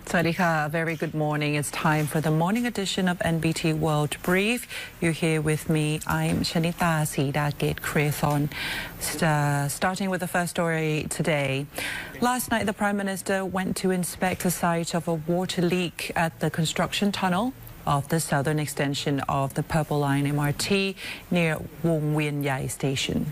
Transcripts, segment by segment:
Sawadika, very good morning. It's time for the morning edition of NBT World Brief. You're here with me. I'm Shanita Sidagate Creathon. Starting with the first story today. Last night, the Prime Minister went to inspect the site of a water leak at the construction tunnel of the southern extension of the Purple Line MRT near Wong Wien Yai Station.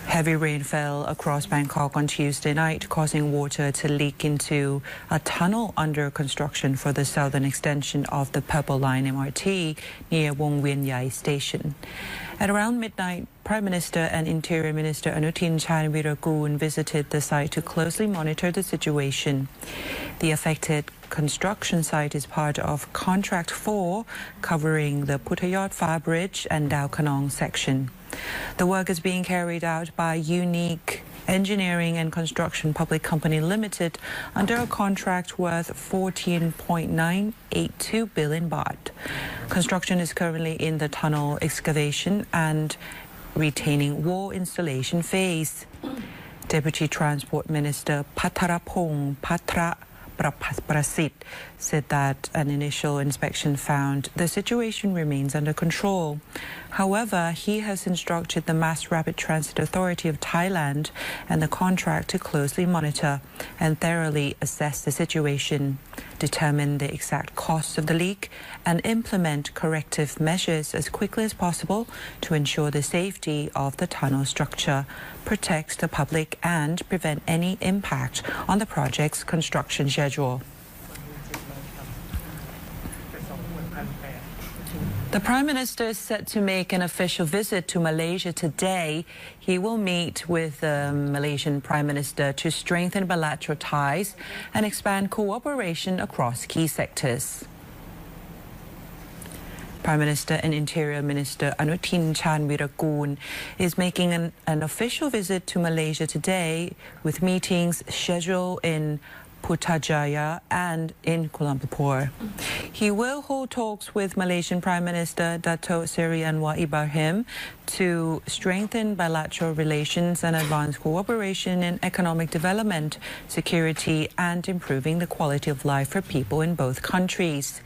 Heavy rain fell across Bangkok on Tuesday night, causing water to leak into a tunnel under construction for the southern extension of the Purple Line MRT near Wong Wien Yai Station. At around midnight, Prime Minister and Interior Minister Anutin Charnvirakul visited the site to closely monitor the situation. The affected construction site is part of Contract 4, covering the Puthayot Phra Bridge and Dao Kanong section. The work is being carried out by Unique Engineering and Construction Public Company Limited under a contract worth 14.982 billion baht. Construction is currently in the tunnel excavation and retaining wall installation phase. Deputy Transport Minister Patharapong Prasit said that an initial inspection found the situation remains under control. However, he has instructed the Mass Rapid Transit Authority of Thailand and the contract to closely monitor and thoroughly assess the situation, determine the exact cost of the leak, and implement corrective measures as quickly as possible to ensure the safety of the tunnel structure, protect the public, and prevent any impact on the project's construction schedule. The Prime Minister is set to make an official visit to Malaysia today. He will meet with the Malaysian Prime Minister to strengthen bilateral ties and expand cooperation across key sectors. Prime Minister and Interior Minister Anutin Charnvirakul is making an official visit to Malaysia today, with meetings scheduled in Putrajaya and in Kuala Lumpur. He will hold talks with Malaysian Prime Minister Dato' Seri Anwar Ibrahim to strengthen bilateral relations and advance cooperation in economic development, security, and improving the quality of life for people in both countries.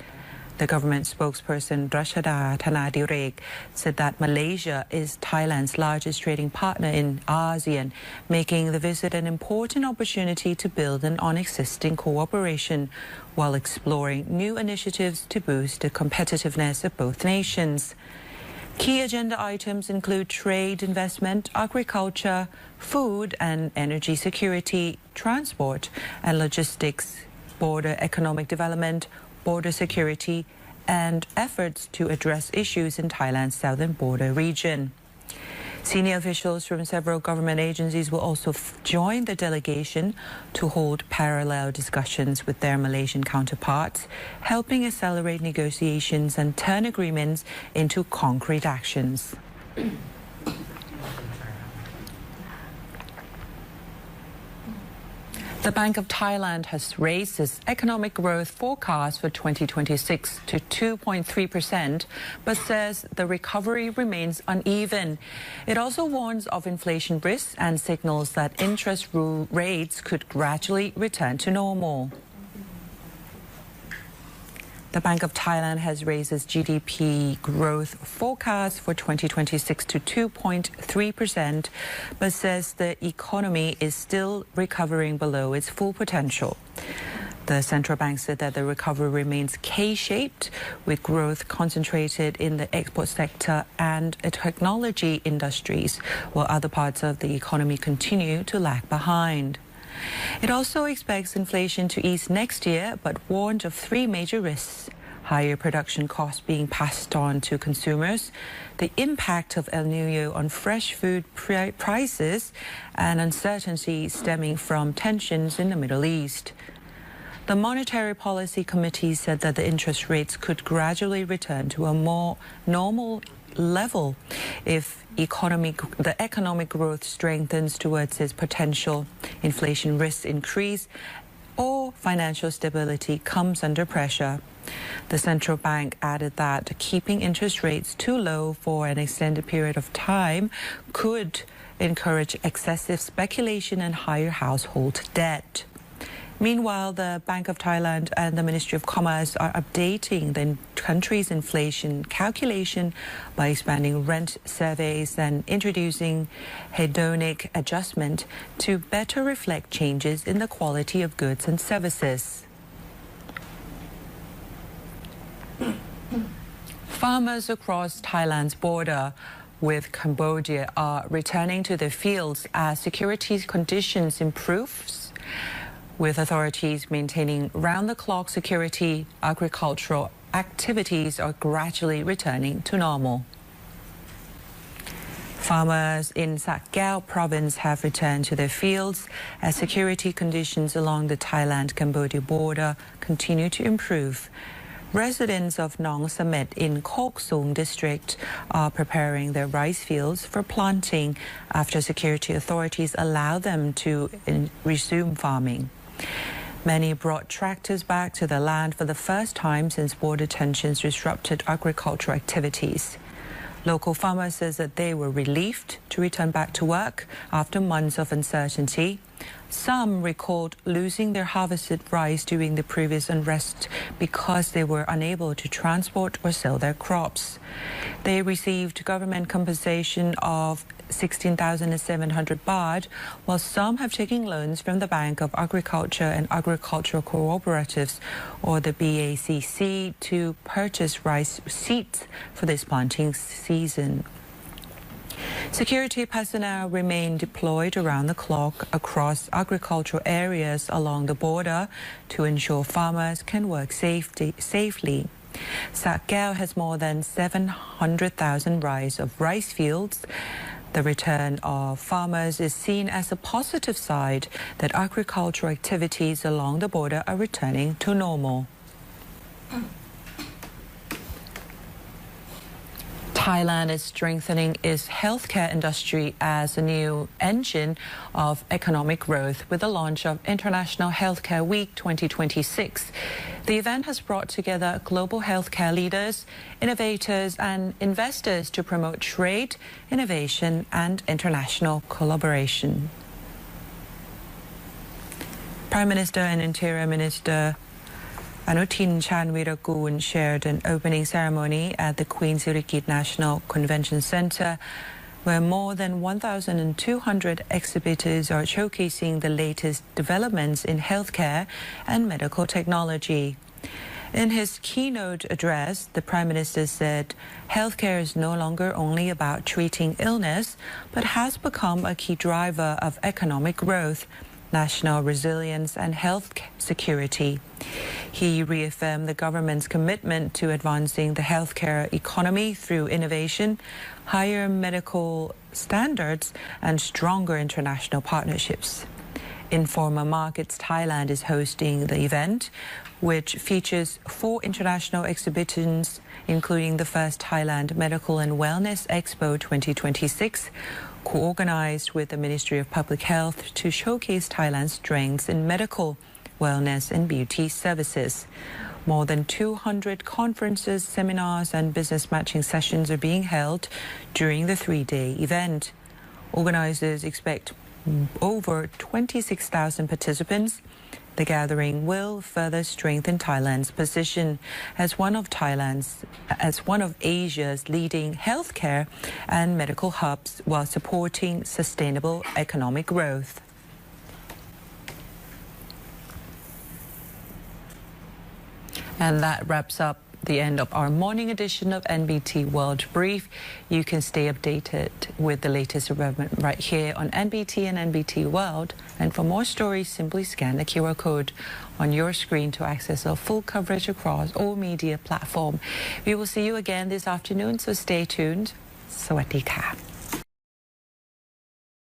The government spokesperson Rashada Thanadirek said that Malaysia is Thailand's largest trading partner in ASEAN, making the visit an important opportunity to build on existing cooperation while exploring new initiatives to boost the competitiveness of both nations. Key agenda items include trade, investment, agriculture, food and energy security, transport and logistics, border economic development, border security, and efforts to address issues in Thailand's southern border region. Senior officials from several government agencies will also join the delegation to hold parallel discussions with their Malaysian counterparts, helping accelerate negotiations and turn agreements into concrete actions. The Bank of Thailand has raised its economic growth forecast for 2026 to 2.3%, but says the recovery remains uneven. It also warns of inflation risks and signals that interest rates could gradually return to normal. The Bank of Thailand has raised its GDP growth forecast for 2026 to 2.3%, but says the economy is still recovering below its full potential. The central bank said that the recovery remains K-shaped, with growth concentrated in the export sector and technology industries, while other parts of the economy continue to lag behind. It also expects inflation to ease next year, but warned of three major risks: higher production costs being passed on to consumers, the impact of El Niño on fresh food prices, and uncertainty stemming from tensions in the Middle East. The Monetary Policy Committee said that the interest rates could gradually return to a more normal level if the economic growth strengthens towards its potential, inflation risks increase, or financial stability comes under pressure. The central bank added that keeping interest rates too low for an extended period of time could encourage excessive speculation and higher household debt. Meanwhile, the Bank of Thailand and the Ministry of Commerce are updating the country's inflation calculation by expanding rent surveys and introducing hedonic adjustment to better reflect changes in the quality of goods and services. Farmers across Thailand's border with Cambodia are returning to their fields as security conditions improves. With authorities maintaining round-the-clock security, agricultural activities are gradually returning to normal. Farmers in KAEO province have returned to their fields as security conditions along the Thailand-Cambodia border continue to improve. Residents of Nong Samet in Kok Sung district are preparing their rice fields for planting after security authorities allow them to resume farming. Many brought tractors back to the land for the first time since border tensions disrupted agricultural activities. Local farmers says that they were relieved to return back to work after months of uncertainty. Some recalled losing their harvested rice during the previous unrest because they were unable to transport or sell their crops. They received government compensation of 16,700 baht, while some have taken loans from the Bank of Agriculture and Agricultural Cooperatives, or the BACC, to purchase rice seeds for this planting season. Security personnel remain deployed around the clock across agricultural areas along the border to ensure farmers can work safely. KAEO has more than 700,000 rice fields. The return of farmers is seen as a positive side that agricultural activities along the border are returning to normal. Thailand is strengthening its healthcare industry as a new engine of economic growth with the launch of International Healthcare Week 2026. The event has brought together global healthcare leaders, innovators and investors to promote trade, innovation and international collaboration. Prime Minister and Interior Minister Anutin Charnvirakul shared an opening ceremony at the Queen Sirikit National Convention Centre, where more than 1,200 exhibitors are showcasing the latest developments in healthcare and medical technology. In his keynote address, the Prime Minister said healthcare is no longer only about treating illness, but has become a key driver of economic growth, national resilience and health security. He reaffirmed the government's commitment to advancing the healthcare economy through innovation, higher medical standards and stronger international partnerships. In former markets, Thailand is hosting the event, which features 4 international exhibitions, including the first Thailand Medical and Wellness Expo 2026, co-organized with the Ministry of Public Health to showcase Thailand's strengths in medical, wellness and beauty services. More than 200 conferences, seminars and business matching sessions are being held during the 3-day event. Organizers expect over 26,000 participants. The gathering will further strengthen Thailand's position as one of Asia's leading healthcare and medical hubs while supporting sustainable economic growth. And that wraps up the end of our morning edition of NBT World Brief. You can stay updated with the latest development right here on NBT and NBT World. And for more stories, simply scan the QR code on your screen to access our full coverage across all media platforms. We will see you again this afternoon, so stay tuned. Sawadee ka.